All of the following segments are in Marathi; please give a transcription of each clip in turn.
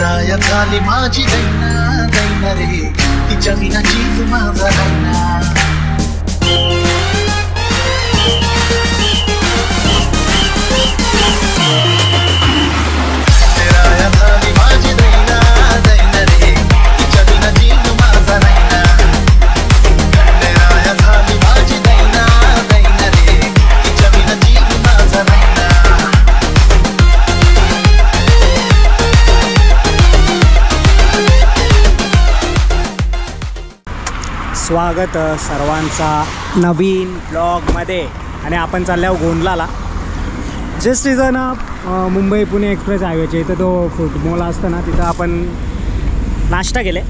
तेराया झाली माझी दैना दैना रे तिच्या विना जीव माझा राहिना तेराया झाली माझी दैना दैना रे तिच्या विना जीव माझा राहिना तेराया झाली माझी दैना दैना रे तिच्या विना जीव माझा राहिना स्वागत सर्वांचा नवीन ब्लॉगमध्ये आणि आपण चाललो गोंदलाला जस्ट इथं ना मुंबई पुणे एक्सप्रेस हायवेच्या इथं तो फूड मॉल असतं ना तिथं आपण नाश्ता केले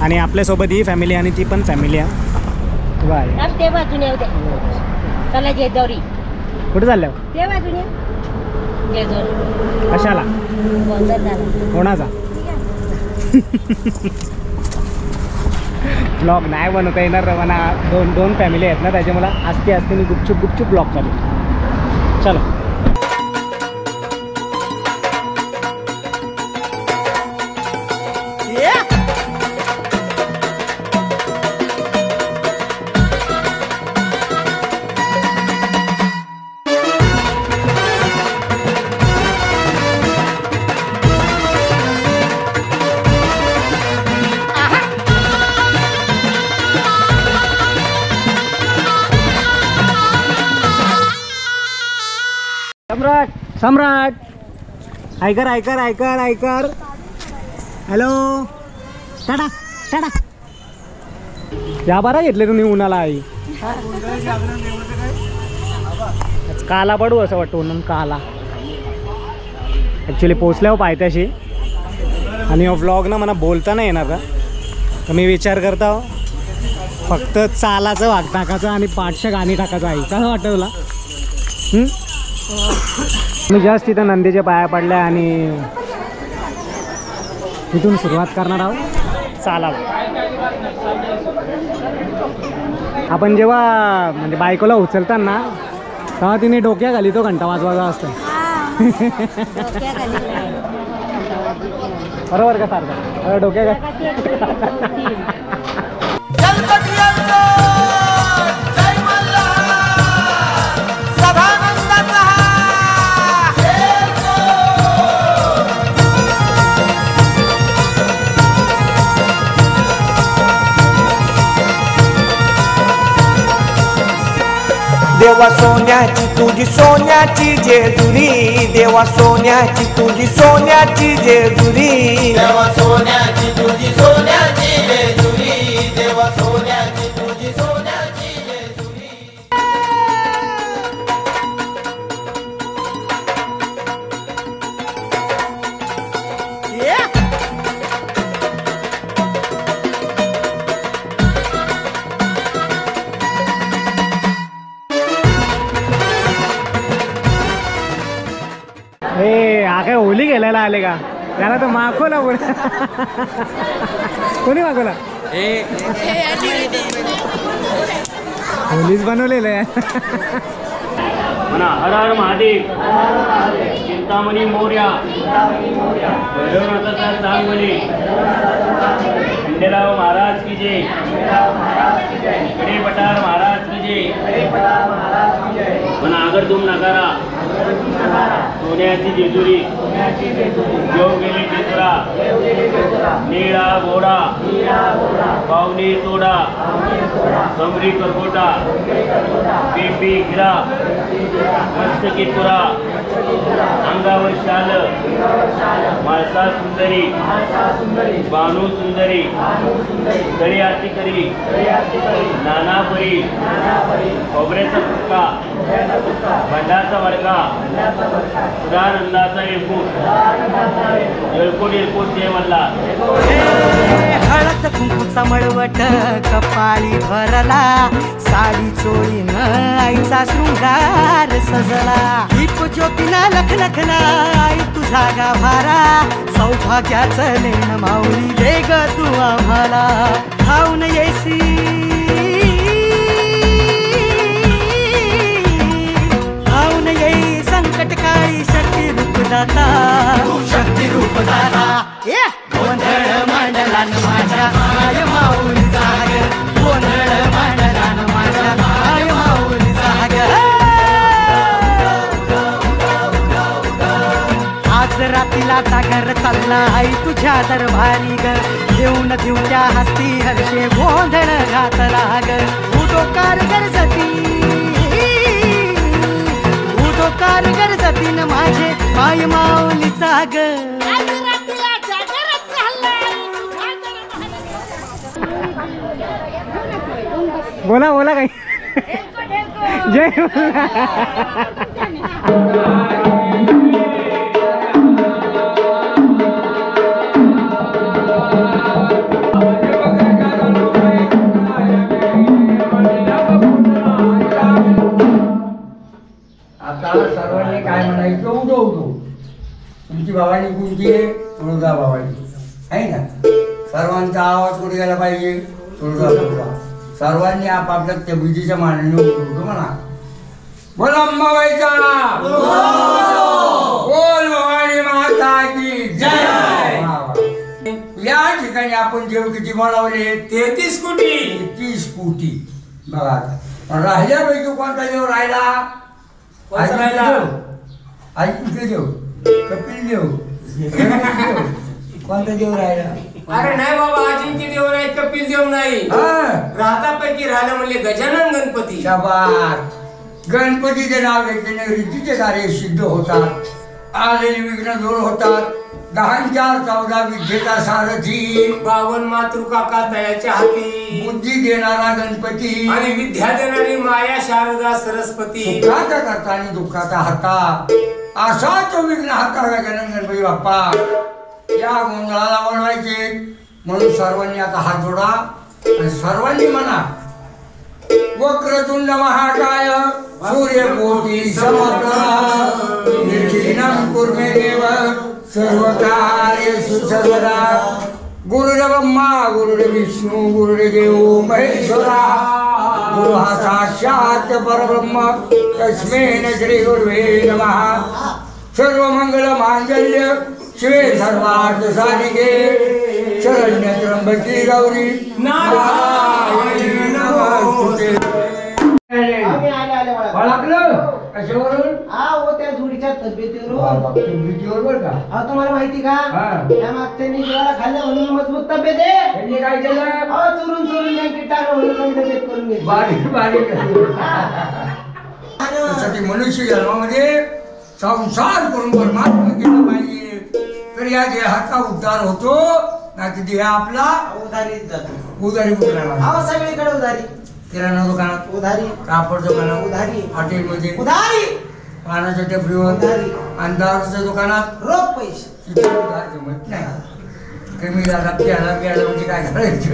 आणि आपल्यासोबत ही फॅमिली आणि ती पण फॅमिली आहे बाय ते बाजूने होते चला जेजौरी कुठे चालल्या ते बाजूने जेजौरी कशाला कोणाचा ब्लॉग नाही बनवता येणार मला दोन फॅमिली आहेत ना त्याच्यामुळे आस्ते आस्ते गुपचूप ब्लॉग चालू चलो सम्राट ऐकर हॅलो टाटा टाटा या बारा घेतले तुम्ही उन्हाला आई काला पडू असं वाटतं म्हणून काला ॲक्च्युली पोचल्यावर पायथ्याशी आणि व्लॉग ना मला बोलता नाही येणार का तर मी विचार करता फक्त चालाचं भाग टाकायचं आणि पाठच्या गाणी टाकायचं आई कसं वाटतं तुला मी जस्ट तिथं नंदीच्या पाया पडल्या आणि इथून सुरुवात करणार आहोत चालायला आपण जेव्हा म्हणजे बायकोला उचलताना तेव्हा तिने डोक्या घाली तो घंटा वाजवायचा असतो बरोबर का सारखं डोक्या देवा सोन्याची तुझी सोन्याची जेजुरी देवा सोन्याची तुझी सोन्याची जेजुरी देवा सोन्याची तुझी सोन्याची जेजुरी देवा सोन्याची तुझी सोन्याची जेजुरी काय होली गेलायला आले का त्याला तर मागवला बोल कोणी मागवला होलीच बनवलेलं आहे म्हणा हर हर महादेव चिंतामणी मोर्या भैरवनाथाचा चांगली खंडेराव महाराज की जय कडे पठार महाराज की जय म्हणा आगरदुम नगारा सोन्याची जेजुरी जेव गेली टेसरा निळा घोडा पावनी तोडा कमरी करकोटा बेबी हिरा मस्तकी तुरा अंगावर शाल माळसा सुंदरी बानू सुंदरी तळी आरती करी नानापरी खोबऱ्याचा फुटका भंडाचा मडका सुधानंदाचा येळकोट येळकोट जय मल्ला हळद कुंकूचा मळवट कपाळी भरला साडी चोळीन आईचा शृंगार सजला दीप ज्योतीना लखलखला आई तुझा गाभारा सौभाग्याचं लेण माऊली दे ग तू आम्हाला खाऊन येसी संकट काळी शक्ती रूप दाता ए गोंधळ मांडला न माझ्या माय माऊलीचा ग गोंधळ मांडला न माझ्या माय माऊलीचा ग आज रात्रीला जागर चालला आई तुझ्या दरबारी ग देऊन देऊच्या हस्ती हर्षे गोंधळ घातला ग उदोकार गरजती उदोकार गरजती न माझे माय माऊलीचा ग बोला बोला काही जय आता सर्वांनी काय म्हणायचं उडो उडो तुमची भावानी कोणती आहे तुळजा भावानी आहे ना सर्वांचा आवाज कुठे गेला पाहिजे तुळजा तुळजा सर्वांनी आपापल्या त्या विधीच्या मानाने उडो म्हणा बोल अंबाबाईचा बोल भवानी माता की जय या ठिकाणी आपण जेव किती बोलावले 33 कोटी 30 कोटी बघा आता राहिल्यापैकी कोणता देव राहिला ऐकून देव कपिल देव कोणता देव राहिला अरे नाही बाबा अजिंक्य देव नाही कपिल देव नाही राहतापैकी राहिला म्हणले गजानन गणपती शाबास गणपतीचे नाव घेतल्याने रीतीचे कार्य सिद्ध होतात आलेले विघ्न दूर होतात 10-4-14 विद्येचा सारथी 52 मातृकाका तयाच्या हाती बुद्धी देणारा गणपती आणि विद्या देणारी माया शारदा सरस्वती सुखाचा करता आणि दुःखाचा हाता असा तो विघ्न हाता गजानन गणपती बाप्पा या गोंधळाला वळवायचे म्हणून सर्वांनी आता हात जोडा आणि सर्वांनी म्हणा वक्रतुंड महाकाय सूर्यकोटी समप्रभ निर्विघ्नं कुरु मे देव सर्व कार्येषु सर्वदा गुरुर्ब्रह्मा गुरुर्विष्णू गुरुर्देवो महेश्वरा गुरु हा साक्षात परब्रह्म तस्मै श्री गुरुवे नमः सर्वमंगल मांगल्य शिवे सर्वार्थ साधिके शरण्य त्र्यंबकी गौरी नारायणी नमोस्तुते ओळखलं कशावरून त्या जोडीच्या तब्येतीवर बरं का तुम्हाला माहिती का त्या मागच्या जीवाला खाल्लं म्हणून मजबूत तब्येत आहे त्यांनी काय केलं चुरून चुरून त्यांची टाकलं म्हणून कमी तब्येत करून घेतली बारीक बारीक त्यासाठी मनुष्य जन्मामध्ये संसार करून परमात्मा केला पाहिजे तर या देहाचा उद्धार होतो ना की देह आपला उधारीत जातो उधारी कुठला सगळीकडे उधारी किराणा दुकानात उधारी कापड दुकानात उधारी हॉटेलमध्ये उधारी पानाच्या टपरीवर उधारी आणि दारूच्या दुकानात रोख पैसे तिथे उधार जमत नाही कमी झाला प्याला प्याला म्हणजे काय करायचं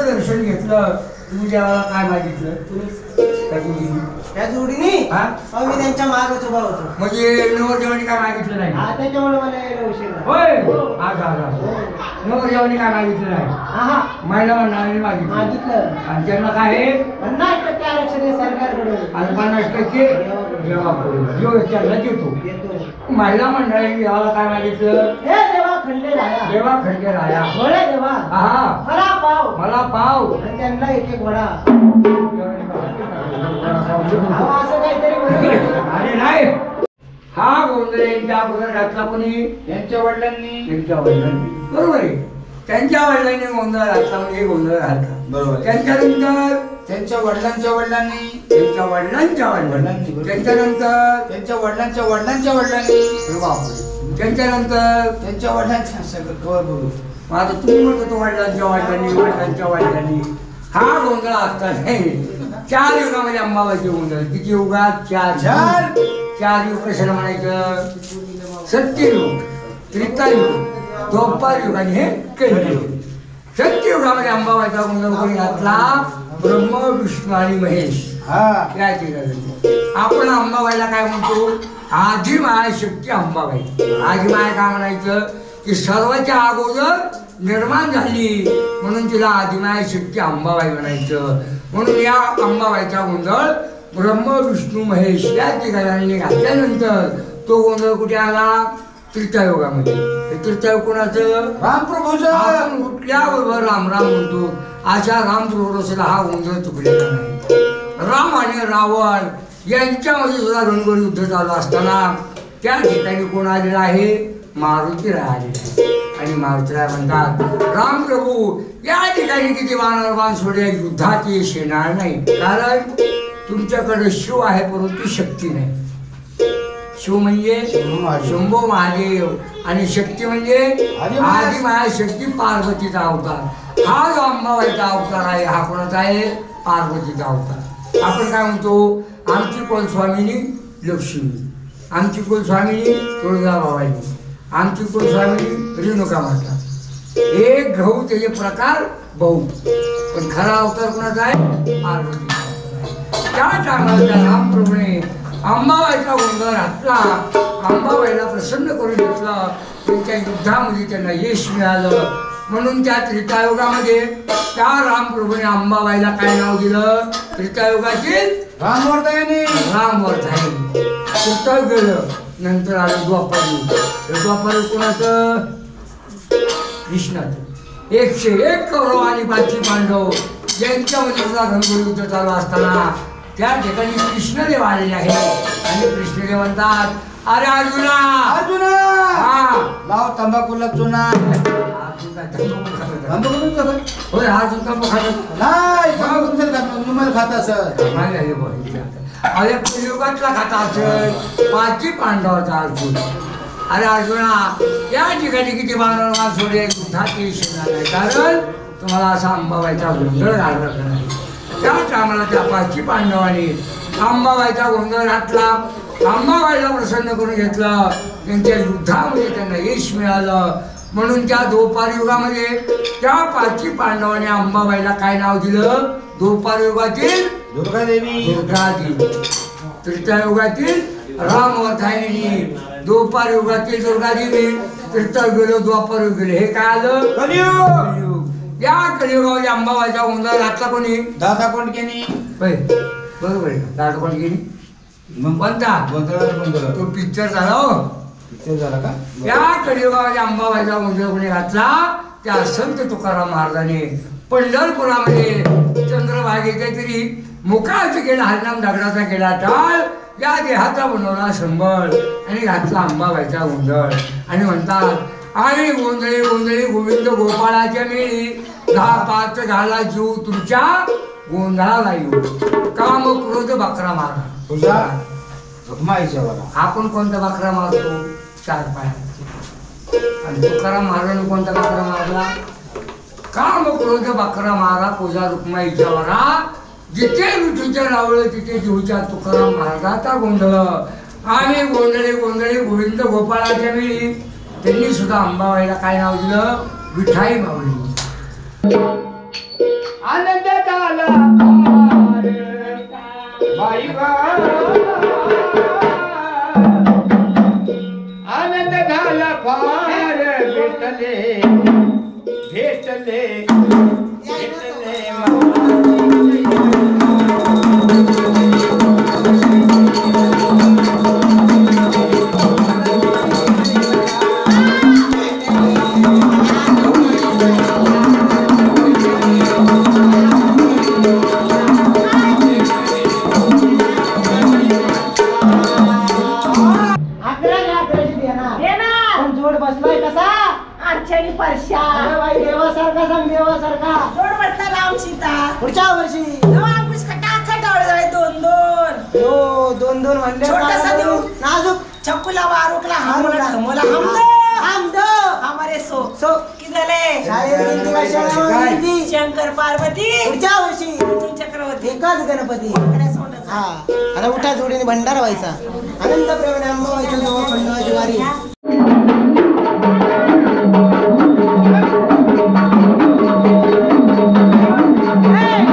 दर्शन घेतलं तुम्ही देवाला काय मागितलं त्या जोडीने मी त्यांच्या मागच उभा होतो म्हणजे नवरदेवानी काय मागितलं नाही त्याच्यामुळे मला यायला उशीर झाला. होय नवरदेवानी काय मागितलं नाही महिला मंडळाने मागितलं आणि त्यांना काय आहे 50% आरक्षण आहे सरकारकडून आणि 50% देवाकडून जो त्यांना देतो महिला मंडळाने देवाला काय मागितलं हे देवा खंडे राया देवा खंडे राया घोडे देवा हा मला पाव आणि त्यांना एक वडा असं काहीतरी अरे नाही हा गोंधळ यांच्या अगोदर घातला कोणी त्यांच्या वडिलांनी बरोबर आहे त्यांच्या वडिलांनी गोंधळ घातला म्हणजे गोंधळ घातला बरोबर त्यांच्यानंतर त्यांच्या वडिलांच्या वडिलांनी त्यांच्या वडिलांच्या वडिलांनी त्यांच्यानंतर त्यांच्या वडिलांच्या वडिलांच्या वडिलांनी त्यांच्यानंतर त्यांच्या वडिलांच्या सगळं कवर बघू मग आता तुम्ही म्हणतो तो वडिलांच्या वडिलांनी हा गोंधळ असता नाही 4 युगामध्ये अंबाबाईचे गोंधळ किती युगात 4 युग कशाला म्हणायचं सत्ययुग त्रेतायुग द्वापार युग आणि हे कलियुग सत्ययुगामध्ये अंबाबाईचा गोंधळ कोणी घातला ब्रह्म विष्णू आणि महेश आपण अंबाबाईला काय म्हणतो आधी माया शक्ती अंबाबाई आधी माया काय म्हणायचं की सर्वांच्या अगोदर निर्माण झाली म्हणून तिला आदिमाया शक्ती अंबाबाई म्हणायचं म्हणून या अंबाबाईचा गोंधळ ब्रह्म विष्णू महेश या ठिकाणी घातल्यानंतर तो गोंधळ कुठे आला त्रेतायुगामध्ये. हे त्रेतायुग कोणाचं? रामप्रभूचं. आपण उठल्याबरोबर राम राम म्हणतो. अशा रामप्रभूला हा गोंधळ चुकलेला नाही. राम आणि रावण यांच्यामध्ये सुद्धा रणगोळ युद्ध चालू असताना त्या ठिकाणी कोण आलेला आहे? मारुतीराय आलेला आहे. आणि मारुतीराय म्हणतात, रामप्रभू या ठिकाणी किती वानर सोडे युद्धाची शेणार नाही, कारण तुमच्याकडे शिव आहे परंतु शक्ती नाही. शिव म्हणजे शंभो महादेव आणि शक्ती म्हणजे आदिमायाशक्ती पार्वतीचा अवतार. हा जो अंबाबाईचा अवतार आहे हा कोणाचा आहे? पार्वतीचा अवतार. आपण काय म्हणतो? आमची कुलस्वामिनी लक्ष्मी, आमची कुलस्वामिनी तुळजाभवानी, आमची कुलस्वामिनी रेणुका माता. एक गहू त्याचे प्रकार बहु, पण खरा अवतार कोणाचा आहे? पार्वतीचा अवतार. त्या टायमाला त्या रामप्रभूने अंबाबाईचा गोंधळ घातला, अंबाबाईला प्रसन्न करून घेतलं. त्यांच्या युद्धामध्ये त्यांना यश मिळालं. म्हणून त्या त्रेतायुगामध्ये त्या रामप्रभूने अंबाबाईला काय नाव दिलं? त्रेतायुगातील रामवर्धायिनी. रामवर्धायिनी. त्रेतायुग गेलं, नंतर आलं द्वापर युग. द्वापर युग कोणाचं? कृष्णाचं. 101 कौरव आणि 5 पांडव यांच्यामध्ये सुद्धा घनघोर युद्ध चालू असताना त्या ठिकाणी कृष्णदेव आलेले आहे. आणि कृष्णदेव म्हणतात, अरे अर्जुना, अर्जुना हा लाव तंबाखूला चुना. होय, हा सुद्धा खात नाही, तुम्हाला खात असत. अरे युगातला खाता असेल 5 पांडवाचा अर्जुन. अरे अर्जुना, या ठिकाणी किती बाणवा सोडे युद्धाची शेणार नाही, कारण तुम्हाला असा अंबाबाईचा गोंधळ घालला नाही. त्या टायमाला त्या 5 पांडवांनी अंबाबाईचा गोंधळ घातला, अंबाबाईला प्रसन्न करून घेतलं. त्यांच्या युद्धामध्ये त्यांना यश मिळालं. म्हणून त्या द्वापार युगामध्ये त्या 5 पांडवांनी अंबाबाईला काय नाव दिलं? द्वापार युगातील दुर्गादेवी. दुर्गादेवी. त्रेतायुगातील रामवर्धायिनी. द्वापार युगातील दुर्गादेवी. त्रेतायुग गेलो, द्वापार युग गेले. हे काय आलं? कलियुग. या कलियुगामध्ये अंबाबाईचा गोंधळ घातला कोणी? दादा कोंडकेनी. बरोबर आहे. दादा कोंडकेनी. मग कोणता? तो पिक्चर झाला. हो, पिक्चर झाला का? या कलियुगामध्ये अंबाबाईचा गोंधळ कोणी घातला? त्या संत तुकाराम महाराजांनी पंढरपुरामध्ये चंद्रभागेच्या तरी मुखाचं केला हरिनाम दगडाचा केला टाळ, या देहाचा बनवला शंभर आणि घातला अंबाबाईचा गोंधळ. आणि म्हणतात, आणि गोंधळी गोंधळी गोविंद गोपाळाच्या मेळी 10-5 घाला जीव तुमच्या गोंधळाला येऊ. काम क्रोध बकरा मारा. तुझा रुक्माईच्या वाला. आपण कोणता बकरा मारतो? 4 पायाचा. आणि तुकाराम महाराजांनी कोणता बकरा मारला? काम क्रोध बकरा मारा पूजा रुक्माईच्या वरा. जिथे विठूच्या रावळ तिथे जीवच्या तुकाराम महाराजाचा गोंधळ. आणि गोंधळी गोंधळी गोविंद गोपाळाच्या वेळी त्यांनी सुद्धा अंबाबाईला काय नाव दिलं? विठाई मावळी. आनंद झाला बाई ग, आनंद झाला फार. भेटले भेटले भेटले देवासारखा सांग, देवासारखा. जोड बसला लावून सीता पुढच्या वर्षी अंकुश टाका डावळे जाळे 2-2 हो 2-2 म्हणले. छोटासा देऊ. नाजूक चक्कूला वारुकला हमला हमला हमद हमारे सो की झाले शंकर पार्वती पुढच्या वर्षी चक्रवर्ती एकाच गणपती. हा, आता उठा जोडीने भंडारा व्हायचा. आनंद प्रमाणे अंबाबाईच्या देवा ज्वारी. Hey!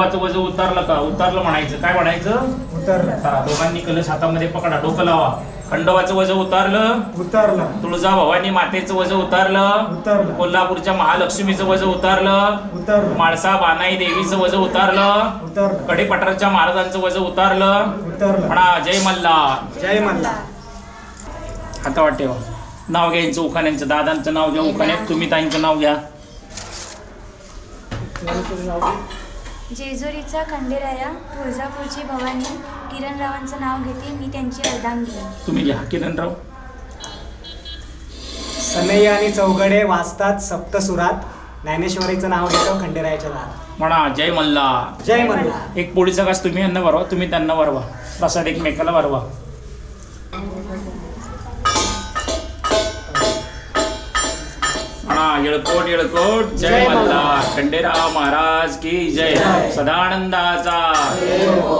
खंडोबाचं वजन उतारलं का? उतारलं म्हणायचं. काय म्हणायचं? उतरलं. चला दोघांनी कलश हातामध्ये पकडा, डोकं लावा. खंडोबाचं वजन उतारलं. उतरलं. तुळजाभवानी मातेचं वजन उतारलं. उतरलं. कोल्हापूरच्या महालक्ष्मीचं वजन उतारलं. उतरलं. माळसा बानाई देवीचं वजन उतारलं. उतरलं. कडेपठारच्या महाराजांचं वजन उतारलं. उतरलं. म्हणा जय मल्हार. जय मल्हार. हातावर ठेवा. नाव घ्यायचं उखाण्यांचं. दादांचं नाव घ्या उखाण्यात. तुम्ही ताईंचं नाव घ्या. जेजुरीचा खंडेराया, तुळजापूरची भवानी, किरणरावांचं नाव घेते मी त्यांची अर्धांगी. तुम्ही घ्या किरणराव. सनई आणि चौघडे वाचतात सप्तसुरात, ज्ञानेश्वरीचं नाव घेतो खंडेरायाच्या दारात. म्हणा जय मल्हार. जय मल्हार. एक पोळीचा घास तुम्ही यांना भरवा, तुम्ही त्यांना भरवा. प्रसाद एकमेकाला भरवा. म्हणा येळकोट येळकोट जय मल्हार. खंडेराव महाराज की जय. सदानंदाचा.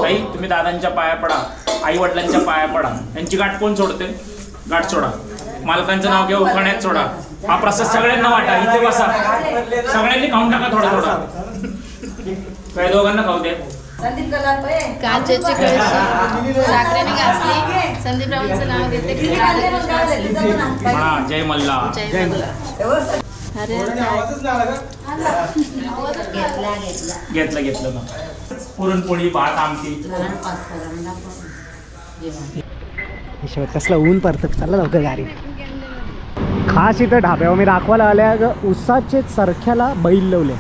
ताई तुम्ही दादांच्या पाया पडा, आई वडिलांच्या पाया पडा. यांची गाठ कोण सोडते? गाठ सोडा. मालकांचं नाव घ्या उखाण्यात सोडा. हा प्रसाद सगळ्यांना वाटा. इथे बसा, सगळ्यांनी खाऊन टाका थोडा थोडा. काही दोघांना खाऊ द्या. काचेची कळशी साखरेने घासली. संदीपरावांचं नाव घेते. म्हणा जय मल्हार. जय मल्हार. अरे घेतलं घेतलं ना. पुरणपोळी भात आमटी. कसलं ऊन पडतं. चला लवकर गाडी. खास इथं ढाब्यावर मी दाखवायला आल्या ग उसाचे चरख्याला बैल लावले.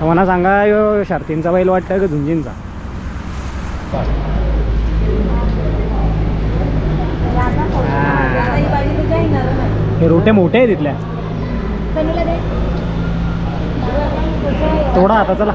मला सांगा यो शर्तींचा बैल वाटतं का झुंजींचा? हे रोटे मोठे आहे तिथल्या. थोडा आता चला.